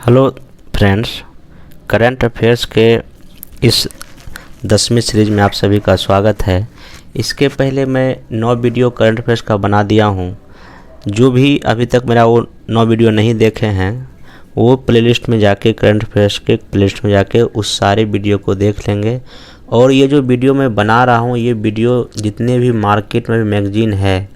Hello friends, current affairs के इस 10वीं सीरीज़ में आप सभी का स्वागत है। इसके पहले मैं 9 वीडियो करंट अफेयर्स का बना दिया हूं। जो भी अभी तक मेरा वो 9 वीडियो नहीं देखे हैं वो प्लेलिस्ट में जाके करंट अफेयर्स के प्लेलिस्ट में जाके उस सारे वीडियो को देख लेंगे। और ये जो वीडियो मैं बना रहा हूँ, ये वीडियो जितने भी मार्केट में मैगजीन है,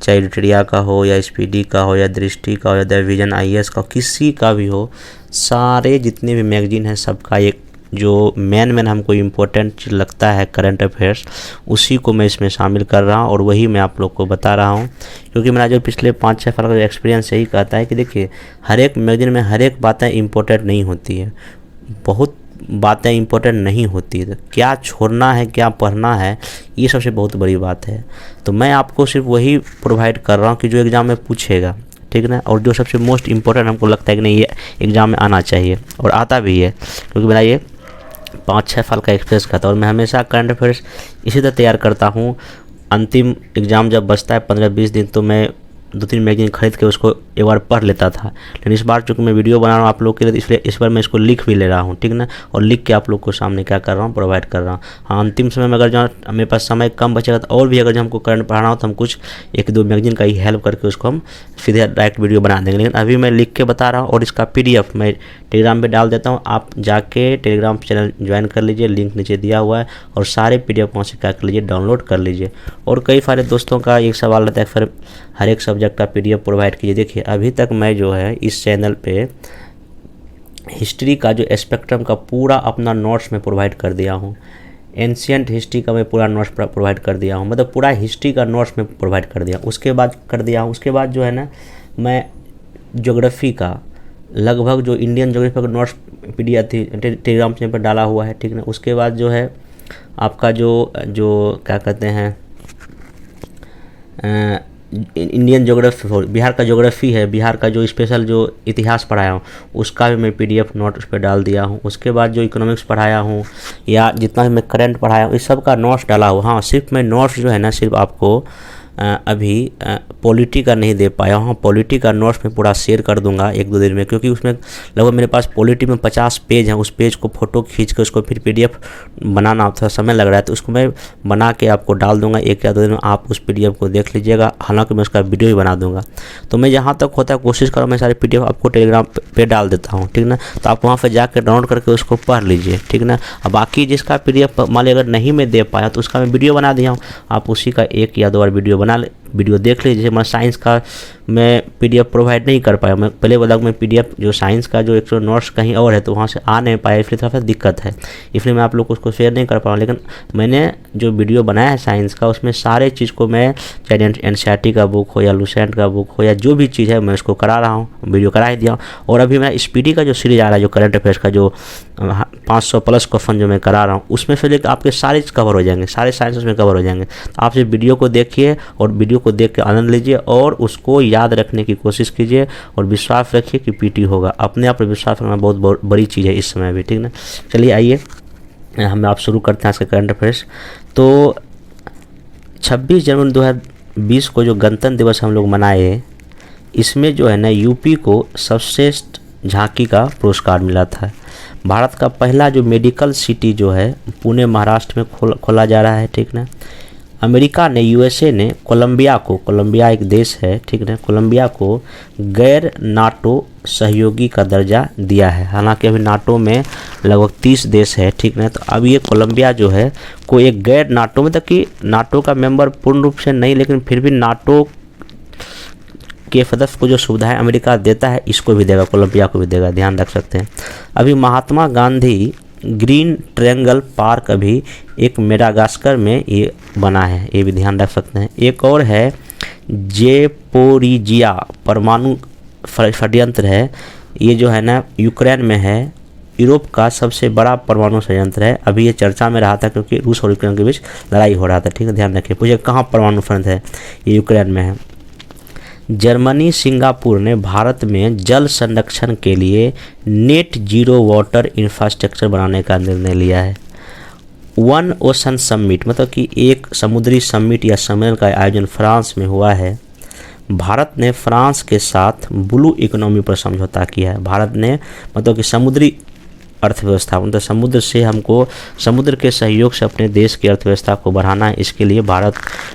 चाहे एडिटोरिया का हो या स्पीडी का हो या दृष्टि का हो या द विजन आईएएस का, किसी का भी हो, सारे जितने भी मैगजीन हैं सबका एक जो मेन हमको इम्पोर्टेंट चीज़ लगता है करंट अफेयर्स, उसी को मैं इसमें शामिल कर रहा हूँ और वही मैं आप लोग को बता रहा हूँ। क्योंकि मेरा जो पिछले 5-6 साल का एक्सपीरियंस यही कहता है कि देखिए, हर एक मैगजीन में हर एक बातें इम्पोर्टेंट नहीं होती है, बहुत बातें इम्पोर्टेंट नहीं होती है। क्या छोड़ना है, क्या पढ़ना है, ये सबसे बहुत बड़ी बात है। तो मैं आपको सिर्फ वही प्रोवाइड कर रहा हूँ कि जो एग्ज़ाम में पूछेगा, ठीक ना, और जो सबसे मोस्ट इम्पोर्टेंट हमको लगता है कि नहीं ये एग्ज़ाम में आना चाहिए और आता भी है। क्योंकि मेरा ये 5-6 साल का एक्सपीरियंस का था और मैं हमेशा करंट अफेयर्स इसी तरह तैयार करता हूँ। अंतिम एग्ज़ाम जब बचता है 15-20 दिन, तो मैं 2-3 मैगजीन खरीद के उसको एक बार पढ़ लेता था। लेकिन इस बार चूँकि मैं वीडियो बना रहा हूँ आप लोग के लिए, इसलिए इस बार मैं इसको लिख भी ले रहा हूँ, ठीक ना, और लिख के आप लोग को सामने क्या कर रहा हूँ, प्रोवाइड कर रहा हूँ। हाँ, अंतिम समय में अगर जहाँ मेरे पास समय कम बचेगा तो और भी अगर हमको करंट पढ़ाना हो तो हम कुछ 1-2 मैगजीन का ही हेल्प करके उसको हम सीधे डायरेक्ट वीडियो बना देंगे। लेकिन अभी मैं लिख के बता रहा हूँ और इसका PDF मैं टेलीग्राम पे डाल देता हूँ। आप जाके टेलीग्राम चैनल ज्वाइन कर लीजिए, लिंक नीचे दिया हुआ है, और सारे PDF वहाँ से क्या कर लीजिए, डाउनलोड कर लीजिए। और कई सारे दोस्तों का एक सवाल रहता है, फिर हर एक सब्जेक्ट का PDF प्रोवाइड कीजिए। देखिए, अभी तक मैं जो है इस चैनल पे हिस्ट्री का जो स्पेक्ट्रम का पूरा अपना नोट्स में प्रोवाइड कर दिया हूँ। एंशियंट हिस्ट्री का मैं पूरा नोट्स प्रोवाइड कर दिया हूँ, मतलब पूरा हिस्ट्री का नोट्स में प्रोवाइड कर दिया। उसके बाद जो है ना, मैं ज्योग्राफी का लगभग जो इंडियन ज्योग्राफी का नोट्स PDF टेलीग्राम चैनल पर डाला हुआ है, ठीक ना। उसके बाद जो है आपका जो क्या कहते हैं, इंडियन ज्योग्राफी, बिहार का ज्योग्राफी है, बिहार का जो स्पेशल जो इतिहास पढ़ाया हूँ उसका भी मैं PDF नोट उस पर डाल दिया हूँ। उसके बाद जो इकोनॉमिक्स पढ़ाया हूँ या जितना भी मैं करंट पढ़ाया हूँ, इस सब का नोट्स डाला हुआ। हाँ, सिर्फ मैं नोट्स जो है ना, सिर्फ आपको अभी पॉलिटी का नहीं दे पाया हूँ। पॉलिटी का नोट्स मैं पूरा शेयर कर दूंगा 1-2 दिन में, क्योंकि उसमें लगभग मेरे पास पॉलिटी में 50 पेज हैं। उस पेज को फ़ोटो खींच के उसको फिर PDF बनाना थोड़ा समय लग रहा है, तो उसको मैं बना के आपको डाल दूंगा 1 या 2 दिन में। आप उस PDF को देख लीजिएगा, हालांकि मैं उसका वीडियो भी बना दूंगा। तो मैं जहाँ तक होता है कोशिश करूँ मैं सारे PDF आपको टेलीग्राम पे डाल देता हूँ, ठीक ना। तो आप वहाँ पर जाकर डाउनलोड करके उसको पढ़ लीजिए, ठीक ना। अब बाकी जिसका PDF मान लीजिए अगर नहीं मैं दे पाया तो उसका मैं वीडियो बना दिया हूँ, आप उसी का 1 या 2 बार वीडियो देख लीजिए। मैं साइंस का मैं PDF प्रोवाइड नहीं कर पाया। मैं पहले बोला मैं PDF जो साइंस का जो 100 नोट्स कहीं और है तो वहाँ से आ नहीं पाया, इसलिए थोड़ा सा दिक्कत है, इसलिए मैं आप लोग को उसको शेयर नहीं कर पा रहा हूँ। लेकिन मैंने जो वीडियो बनाया है साइंस का, उसमें सारे चीज़ को मैं, चाहे NCERT का बुक हो या लुसेंट का बुक हो या जो भी चीज़ है, मैं उसको करा रहा हूँ, वीडियो करा ही दिया। और अभी मैं स्पीडी का जो सीरीज आ रहा है, जो करंट अफेयर्स का जो 500+ क्वेश्चन जो मैं करा रहा हूँ, उसमें से लेकर आपके सारे कवर हो जाएंगे, सारे साइंस उसमें कवर हो जाएंगे। तो आप सिर्फ वीडियो को देखिए और वीडियो को देख के आनंद लीजिए और उसको याद रखने की कोशिश कीजिए और विश्वास रखिए कि PT होगा। अपने आप पर विश्वास रखना बहुत बड़ी चीज़ है इस समय भी, ठीक ना। चलिए आइए हम आप शुरू करते हैं आज का करंट अफेयर्स। तो 26 जनवरी 2020 को जो गणतंत्र दिवस हम लोग मनाए, इसमें जो है ना UP को सर्वश्रेष्ठ झांकी का पुरस्कार मिला था। भारत का पहला जो मेडिकल सिटी जो है पुणे महाराष्ट्र में खोला जा रहा है, ठीक ना। अमेरिका ने, USA ने कोलंबिया एक देश है, ठीक ना, कोलंबिया को गैर NATO सहयोगी का दर्जा दिया है। हालांकि अभी NATO में लगभग 30 देश है, ठीक ना। तो अब ये कोलंबिया जो है को एक गैर NATO, मतलब कि NATO का मेंबर पूर्ण रूप से नहीं, लेकिन फिर भी NATO के सदस्य को जो सुविधाएं अमेरिका देता है, इसको भी देगा, कोलंबिया को भी देगा, ध्यान रख सकते हैं। अभी Mahatma Gandhi green triangle park अभी एक मेडागास्कर में ये बना है, ये भी ध्यान रख सकते हैं। एक और है जेपोरिजिया परमाणु षड्यंत्र है, ये जो है ना यूक्रेन में है, यूरोप का सबसे बड़ा परमाणु संयंत्र है। अभी ये चर्चा में रहा था क्योंकि रूस और यूक्रेन के बीच लड़ाई हो रहा था, ठीक है, ध्यान रखिए। पूछे कहाँ परमाणु संयंत्र है, ये यूक्रेन में है। जर्मनी सिंगापुर ने भारत में जल संरक्षण के लिए नेट जीरो वाटर इंफ्रास्ट्रक्चर बनाने का निर्णय लिया है। वन ओशन समिट, मतलब कि एक समुद्री समिट या सम्मेलन का आयोजन फ्रांस में हुआ है। भारत ने फ्रांस के साथ ब्लू इकोनॉमी पर समझौता किया है। भारत ने मतलब कि समुद्री अर्थव्यवस्था, मतलब समुद्र से हमको समुद्र के सहयोग से अपने देश की अर्थव्यवस्था को बढ़ाना है, इसके लिए भारत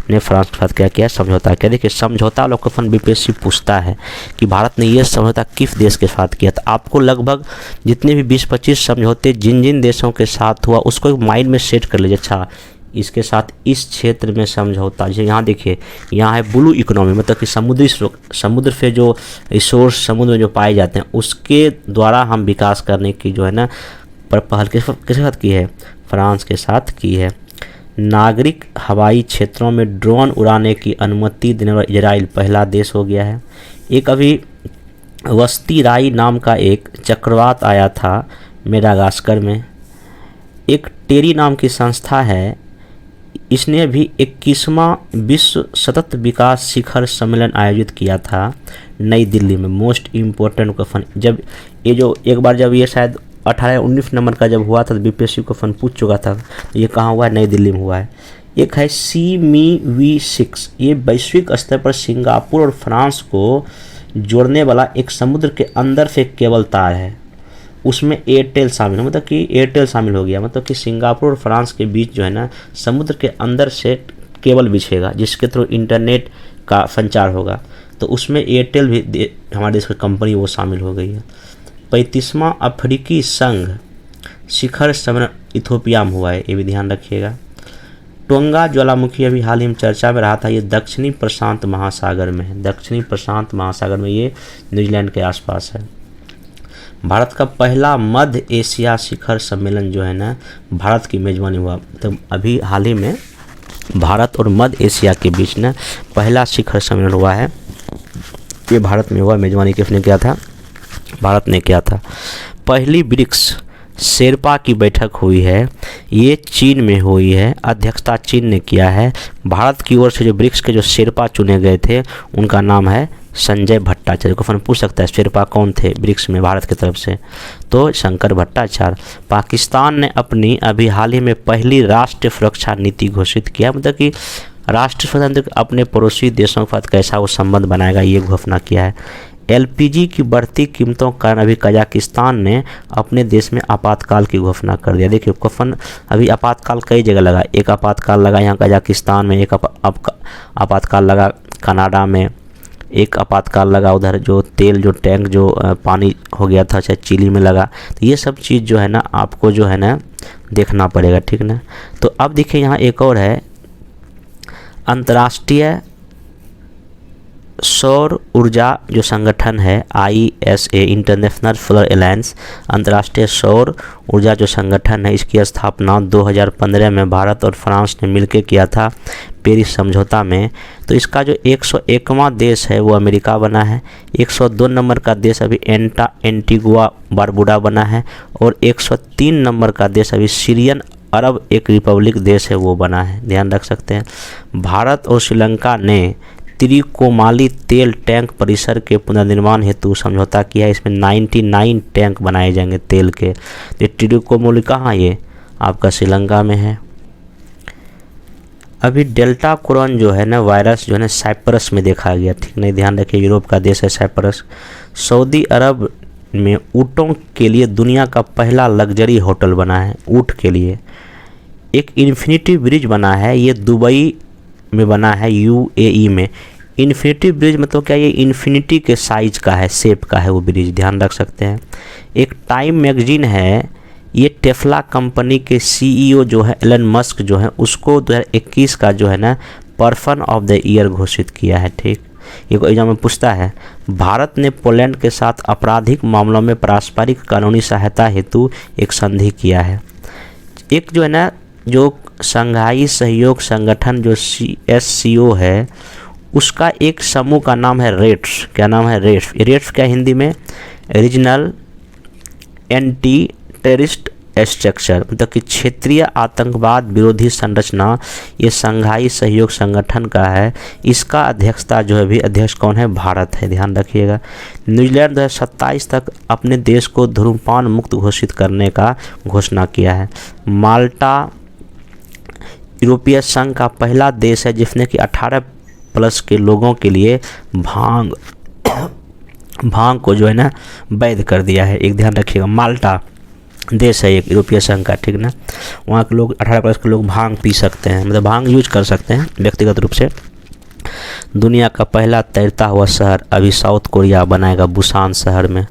ने फ्रांस के साथ क्या किया, समझौता किया। देखिए समझौता लोकफन बीपीएससी पूछता है कि भारत ने यह समझौता किस देश के साथ किया, तो आपको लगभग जितने भी 20-25 समझौते जिन जिन देशों के साथ हुआ उसको एक माइंड में सेट कर लीजिए। अच्छा इसके साथ इस क्षेत्र में समझौता, जैसे यहाँ देखिए यहाँ है ब्लू इकोनॉमी, मतलब कि समुद्र से जो रिसोर्स समुद्र में जो पाए जाते हैं उसके द्वारा हम विकास करने की जो है ना पहल किसके साथ की है, फ्रांस के साथ की है। नागरिक हवाई क्षेत्रों में ड्रोन उड़ाने की अनुमति देने वाला इजराइल पहला देश हो गया है। एक अभी वस्ती राई नाम का एक चक्रवात आया था मेडागास्कर में। एक टेरी नाम की संस्था है, इसने भी 21वां विश्व सतत विकास शिखर सम्मेलन आयोजित किया था नई दिल्ली में। मोस्ट इम्पोर्टेंट क्वेश्चन, जब ये जो एक बार जब ये शायद 18-19 नंबर का जब हुआ था तो बीपीएससी क्वेश्चन पूछ चुका था, तो ये कहाँ हुआ है, नई दिल्ली में हुआ है। एक है CME-V6, ये वैश्विक स्तर पर सिंगापुर और फ्रांस को जोड़ने वाला एक समुद्र के अंदर से केबल तार है, उसमें एयरटेल शामिल है, मतलब कि एयरटेल शामिल हो गया, मतलब कि सिंगापुर और फ्रांस के बीच जो है ना समुद्र के अंदर से केबल बिछेगा जिसके थ्रू इंटरनेट का संचार होगा, तो उसमें एयरटेल भी हमारे देश की कंपनी वो शामिल हो गई है। 35वां अफ्रीकी संघ शिखर सम्मेलन इथोपिया में हुआ है, ये भी ध्यान रखिएगा। टोंगा ज्वालामुखी अभी हाल ही में चर्चा में रहा था, ये दक्षिणी प्रशांत महासागर में है, दक्षिणी प्रशांत महासागर में, ये न्यूजीलैंड के आसपास है। भारत का पहला मध्य एशिया शिखर सम्मेलन जो है ना भारत की मेजबानी हुआ, तो अभी हाल ही में भारत और मध्य एशिया के बीच ना पहला शिखर सम्मेलन हुआ है, ये भारत में हुआ। मेजबानी किसने किया था, भारत ने किया था। पहली ब्रिक्स शेरपा की बैठक हुई है, ये चीन में हुई है, अध्यक्षता चीन ने किया है। भारत की ओर से जो ब्रिक्स के जो शेरपा चुने गए थे उनका नाम है संजय भट्टाचार्य। क्वेश्चन पूछ सकता है शेरपा कौन थे ब्रिक्स में भारत की तरफ से, तो शंकर भट्टाचार्य। पाकिस्तान ने अपनी अभी हाल ही में पहली राष्ट्रीय सुरक्षा नीति घोषित किया, मतलब कि राष्ट्रीय सुरक्षा अपने पड़ोसी देशों के साथ कैसा वो संबंध बनाएगा ये घोषणा किया है। LPG की बढ़ती कीमतों के कारण अभी कजाकिस्तान ने अपने देश में आपातकाल की घोषणा कर दिया। देखिए क्वेश्चन अभी आपातकाल कई जगह लगा, एक आपातकाल लगा यहाँ कजाकिस्तान में, एक आपातकाल लगा कनाडा में, एक आपातकाल लगा उधर जो तेल जो टैंक जो पानी हो गया था शायद चिली में लगा। तो ये सब चीज़ जो है ना आपको जो है ना देखना पड़ेगा, ठीक ना। तो अब देखिए यहाँ एक और है, अंतर्राष्ट्रीय सौर ऊर्जा जो संगठन है ISA इंटरनेशनल सोलर अलायंस, अंतर्राष्ट्रीय सौर ऊर्जा जो संगठन है, इसकी स्थापना 2015 में भारत और फ्रांस ने मिलकर किया था पेरिस समझौता में। तो इसका जो 101वां देश है वो अमेरिका बना है, 102 नंबर का देश अभी एंटीगुआ बारबुडा बना है, और 103 नंबर का देश अभी सीरियन अरब एक रिपब्लिक देश है वो बना है, ध्यान रख सकते हैं। भारत और श्रीलंका ने त्रिकोमाली तेल टैंक परिसर के पुनर्निर्माण हेतु समझौता किया है, इसमें 99 टैंक बनाए जाएंगे तेल के। ये त्रिकोमाली कहाँ, ये आपका श्रीलंका में है। अभी डेल्टा कोरोन जो है ना वायरस जो है ना साइप्रस में देखा गया, ठीक नहीं, ध्यान रखिए, यूरोप का देश है साइप्रस। सऊदी अरब में ऊँटों के लिए दुनिया का पहला लग्जरी होटल बना है, ऊँट के लिए। एक इन्फिनिटी ब्रिज बना है, ये दुबई में बना है, UAE में। इन्फिनिटी ब्रिज मतलब क्या, ये इन्फिनिटी के साइज का है, शेप का है वो ब्रिज, ध्यान रख सकते हैं। एक टाइम मैगजीन है, ये टेस्ला कंपनी के CEO जो है एलन मस्क जो है उसको 2021 का जो है ना पर्सन ऑफ द ईयर घोषित किया है, ठीक। ये एग्जाम में पूछता है। भारत ने पोलैंड के साथ आपराधिक मामलों में पारस्परिक कानूनी सहायता हेतु एक संधि किया है। एक जो है ना जो शंघाई सहयोग संगठन जो SCO है उसका एक समूह का नाम है रेट्स। क्या नाम है, रेट्स। रेट्स क्या हिंदी में, रीजनल एंटी टेररिस्ट स्ट्रक्चर, मतलब कि क्षेत्रीय आतंकवाद विरोधी संरचना, ये शंघाई सहयोग संगठन का है। इसका अध्यक्षता जो है भी अध्यक्ष कौन है, भारत है, ध्यान रखिएगा। न्यूजीलैंड 2027 तक अपने देश को धूम्रपान मुक्त घोषित करने का घोषणा किया है। माल्टा यूरोपीय संघ का पहला देश है जिसने कि 18 प्लस के लोगों के लिए भांग को जो है ना वैध कर दिया है। एक ध्यान रखिएगा, माल्टा देश है एक यूरोपीय संघ का, ठीक ना, वहाँ के लोग 18 प्लस के लोग भांग पी सकते हैं, मतलब भांग यूज कर सकते हैं व्यक्तिगत रूप से। दुनिया का पहला तैरता हुआ शहर अभी साउथ कोरिया बनाएगा बुसान शहर में।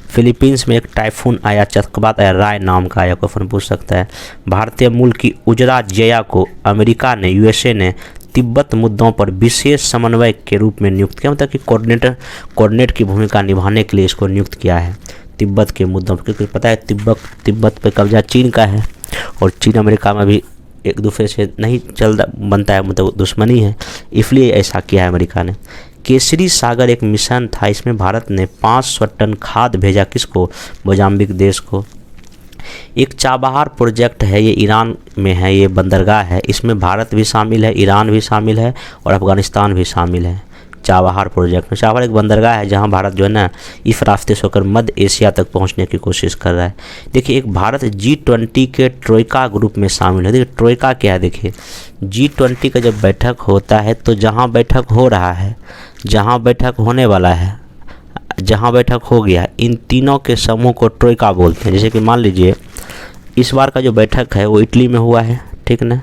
फिलीपींस में एक टाइफून आया, चक्रवात आया, राय नाम का आया, क्वेश्चन पूछ सकता है। भारतीय मूल की उजरा जया को अमेरिका ने, यूएसए ने तिब्बत मुद्दों पर विशेष समन्वयक के रूप में नियुक्त किया, मतलब कि कोऑर्डिनेट की भूमिका निभाने के लिए इसको नियुक्त किया है तिब्बत के मुद्दों पर, क्योंकि पता है तिब्बत पे कब्जा चीन का है और चीन अमेरिका में भी एक दूसरे से नहीं बनता है, मतलब दुश्मनी है, इसलिए ऐसा किया है अमेरिका ने। केसरी सागर एक मिशन था, इसमें भारत ने 500 टन खाद भेजा, किसको, मोजाम्बिक देश को। एक चाबहार प्रोजेक्ट है, ये ईरान में है, ये बंदरगाह है, इसमें भारत भी शामिल है, ईरान भी शामिल है और अफगानिस्तान भी शामिल है। चाबहार प्रोजेक्ट में, चाबहार एक बंदरगाह है जहां भारत जो है ना इस रास्ते से होकर मध्य एशिया तक पहुंचने की कोशिश कर रहा है। देखिए एक भारत G20 के ट्रोइका ग्रुप में शामिल है। देखिए ट्रोइका क्या है, देखिए G20 का जब बैठक होता है तो जहां बैठक हो रहा है, जहां बैठक होने वाला है, जहां बैठक हो गया, इन तीनों के समूह को ट्रोइका बोलते हैं। जैसे कि मान लीजिए इस बार का जो बैठक है वो इटली में हुआ है, ठीक ना,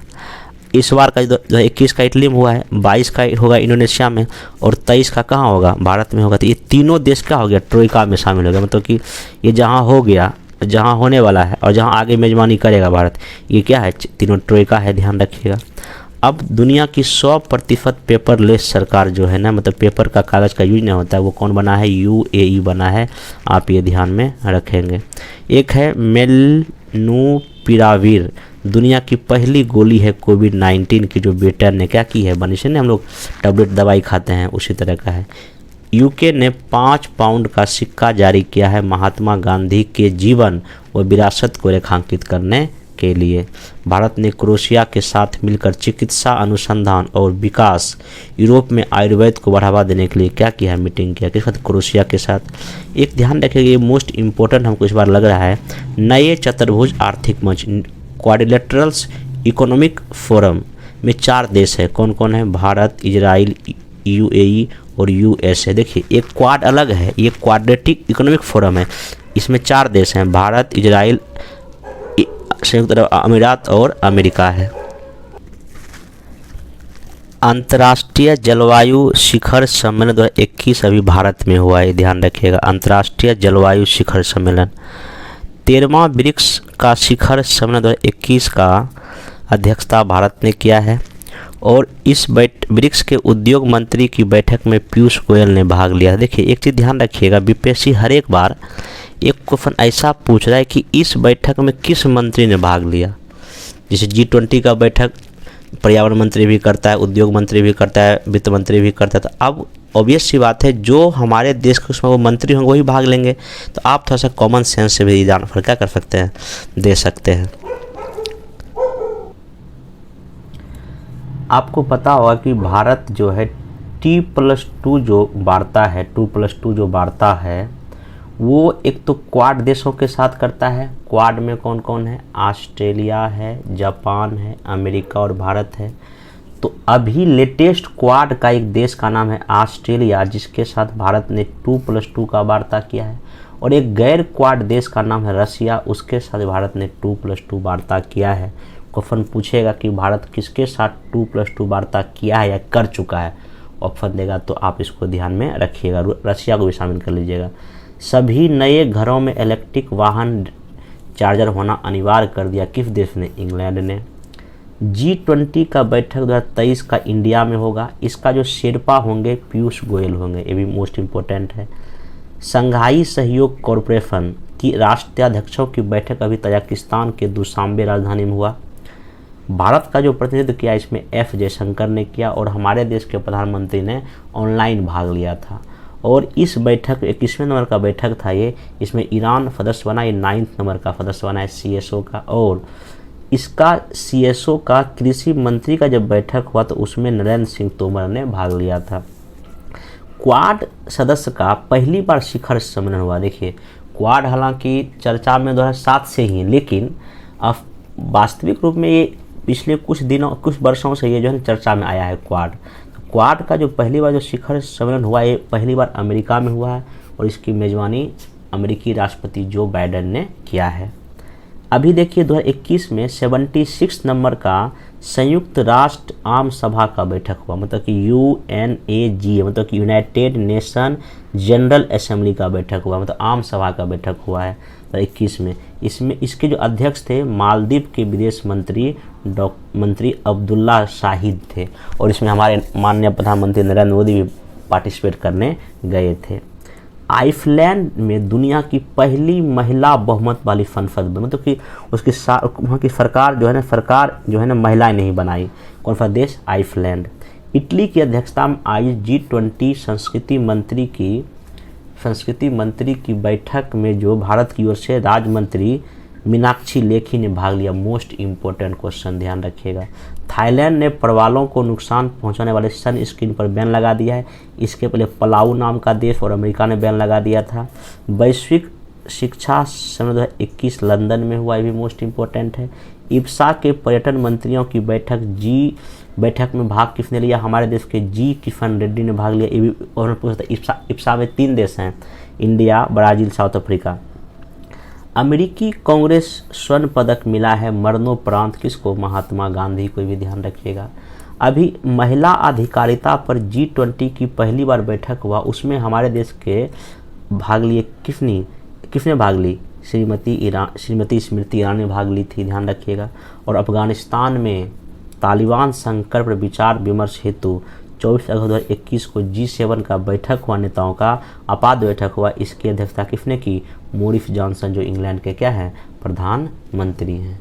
इस बार का 21 का इटली में हुआ है, 22 का होगा इंडोनेशिया में और 23 का कहाँ होगा, भारत में होगा। तो ये तीनों देश क्या हो गया, ट्रोइका में शामिल हो गया, मतलब कि ये जहाँ हो गया, जहाँ होने वाला है और जहाँ आगे मेजबानी करेगा भारत, ये क्या है, तीनों ट्रोइका है, ध्यान रखिएगा। अब दुनिया की 100% पेपरलेस सरकार जो है ना, मतलब पेपर का कागज़ का यूज नहीं होता है, वो कौन बना है, UAE बना है, आप ये ध्यान में रखेंगे। एक है मेलनूपिराविर, दुनिया की पहली गोली है कोविड-19 की, जो बेटर ने क्या की है बनी से, हम लोग टैबलेट दवाई खाते हैं उसी तरह का है। यूके ने 5 पाउंड का सिक्का जारी किया है महात्मा गांधी के जीवन व विरासत को रेखांकित करने के लिए। भारत ने क्रोएशिया के साथ मिलकर चिकित्सा अनुसंधान और विकास, यूरोप में आयुर्वेद को बढ़ावा देने के लिए क्या किया है, मीटिंग किया, किसके साथ, क्रोएशिया के साथ। एक ध्यान रखिएगा, ये मोस्ट इम्पोर्टेंट हमको इस बार लग रहा है, नए चतुर्भुज आर्थिक मंच क्वाड्रिलेटरल्स इकोनॉमिक फोरम में 4 देश है, कौन कौन है, भारत, इजराइल, UAE और USA। देखिए एक क्वाड अलग है, ये क्वाड्रेटिक इकोनॉमिक फोरम है, इसमें 4 देश हैं, भारत, इजराइल, संयुक्त अरब अमीरात और अमेरिका है। अंतर्राष्ट्रीय जलवायु शिखर सम्मेलन 2021 अभी भारत में हुआ है, ध्यान रखिएगा, अंतर्राष्ट्रीय जलवायु शिखर सम्मेलन। 13वां ब्रिक्स का शिखर सम्मेलन 2021 का अध्यक्षता भारत ने किया है और इस ब्रिक्स के उद्योग मंत्री की बैठक में पीयूष गोयल ने भाग लिया। देखिए एक चीज़ ध्यान रखिएगा, बीपीएससी हर एक बार एक क्वेश्चन ऐसा पूछ रहा है कि इस बैठक में किस मंत्री ने भाग लिया। जैसे G20 का बैठक पर्यावरण मंत्री भी करता है, उद्योग मंत्री भी करता है, वित्त मंत्री भी करता है, तो अब ऑब्वियस सी बात है जो हमारे देश के उसमें वो मंत्री होंगे वही भाग लेंगे। तो आप थोड़ा सा कॉमन सेंस से भी जानकारी क्या कर सकते हैं, दे सकते हैं। आपको पता होगा कि भारत जो है T+2 जो वार्ता है, 2+2 जो वार्ता है वो एक तो क्वाड देशों के साथ करता है। क्वाड में कौन कौन है, ऑस्ट्रेलिया है, जापान है, अमेरिका और भारत है। तो अभी लेटेस्ट क्वाड का एक देश का नाम है ऑस्ट्रेलिया, जिसके साथ भारत ने 2+2 का वार्ता किया है, और एक गैर क्वाड देश का नाम है रसिया, उसके साथ भारत ने 2+2 वार्ता किया है। क्वेश्चन पूछेगा कि भारत किसके साथ 2+2 वार्ता किया है या कर चुका है, ऑप्शन देगा तो आप इसको ध्यान में रखिएगा, रसिया को भी शामिल कर लीजिएगा। सभी नए घरों में इलेक्ट्रिक वाहन चार्जर होना अनिवार्य कर दिया, किस देश ने, इंग्लैंड ने। G20 का बैठक 2023 का इंडिया में होगा, इसका जो शेरपा होंगे पीयूष गोयल होंगे, ये भी मोस्ट इम्पोर्टेंट है। संघाई सहयोग कॉरपोरेशन की राष्ट्राध्यक्षों की बैठक अभी तजाकिस्तान के दुशांबे राजधानी में हुआ। भारत का जो प्रतिनिधित्व किया इसमें F जयशंकर ने किया और हमारे देश के प्रधानमंत्री ने ऑनलाइन भाग लिया था। और इस बैठक 21वें नंबर का बैठक था ये, इसमें ईरान सदस्य बना, ये 9 नंबर का सदस्य बना है CSO का। और इसका CSO का कृषि मंत्री का जब बैठक हुआ तो उसमें नरेंद्र सिंह तोमर ने भाग लिया था। क्वाड सदस्य का पहली बार शिखर सम्मेलन हुआ। देखिए क्वाड हालांकि चर्चा में 2007 से ही, लेकिन अब वास्तविक रूप में ये पिछले कुछ वर्षों से ये जो है चर्चा में आया है क्वाड। क्वाड का जो पहली बार जो शिखर सम्मेलन हुआ ये पहली बार अमेरिका में हुआ है और इसकी मेज़बानी अमेरिकी राष्ट्रपति जो बाइडेन ने किया है। अभी देखिए 2021 में 76 नंबर का संयुक्त राष्ट्र आम सभा का बैठक हुआ, मतलब कि UNAG, मतलब कि यूनाइटेड नेशन जनरल असेंबली का बैठक हुआ, मतलब आम सभा का बैठक हुआ है 2021 में। इसमें इसके जो अध्यक्ष थे मालदीव के विदेश मंत्री अब्दुल्ला शाहिद थे और इसमें हमारे माननीय प्रधानमंत्री नरेंद्र मोदी भी पार्टिसिपेट करने गए थे। आइसलैंड में दुनिया की पहली महिला बहुमत वाली संसद, मतलब कि उसकी वहाँ की सरकार जो है ना महिलाएं नहीं बनाई। कौन सा देश? आइसलैंड। इटली की अध्यक्षता में आई G20 संस्कृति मंत्री की बैठक में जो भारत की ओर से राज्य मंत्री मीनाक्षी लेखी ने भाग लिया। मोस्ट इम्पोर्टेंट क्वेश्चन, ध्यान रखिएगा। थाईलैंड ने प्रवालों को नुकसान पहुंचाने वाले सन स्क्रीन पर बैन लगा दिया है। इसके पहले पलाऊ नाम का देश और अमेरिका ने बैन लगा दिया था। वैश्विक शिक्षा सम्मेलन 2021 लंदन में हुआ, ये भी मोस्ट इम्पोर्टेंट है। इप्सा के पर्यटन मंत्रियों की बैठक में भाग किसने लिया? हमारे देश के जी किशन रेड्डी ने भाग लिया। ये भी और पूछता है। इप्सा में 3 देश हैं, इंडिया, ब्राज़ील, साउथ अफ्रीका। अमेरिकी कांग्रेस स्वर्ण पदक मिला है मरणोपरांत किसको? महात्मा गांधी को, भी ध्यान रखिएगा। अभी महिला अधिकारिता पर G20 की पहली बार बैठक हुआ, उसमें हमारे देश के भाग लिए किसने भाग ली? श्रीमती स्मृति ईरानी ने भाग ली थी, ध्यान रखिएगा। और अफगानिस्तान में तालिबान संकट पर विचार विमर्श हेतु 24 अगस्त 2021 को G7 का बैठक हुआ, नेताओं का आपात बैठक हुआ। इसकी अध्यक्षता किसने की? मोरिस जॉनसन, जो इंग्लैंड के क्या हैं? प्रधानमंत्री हैं।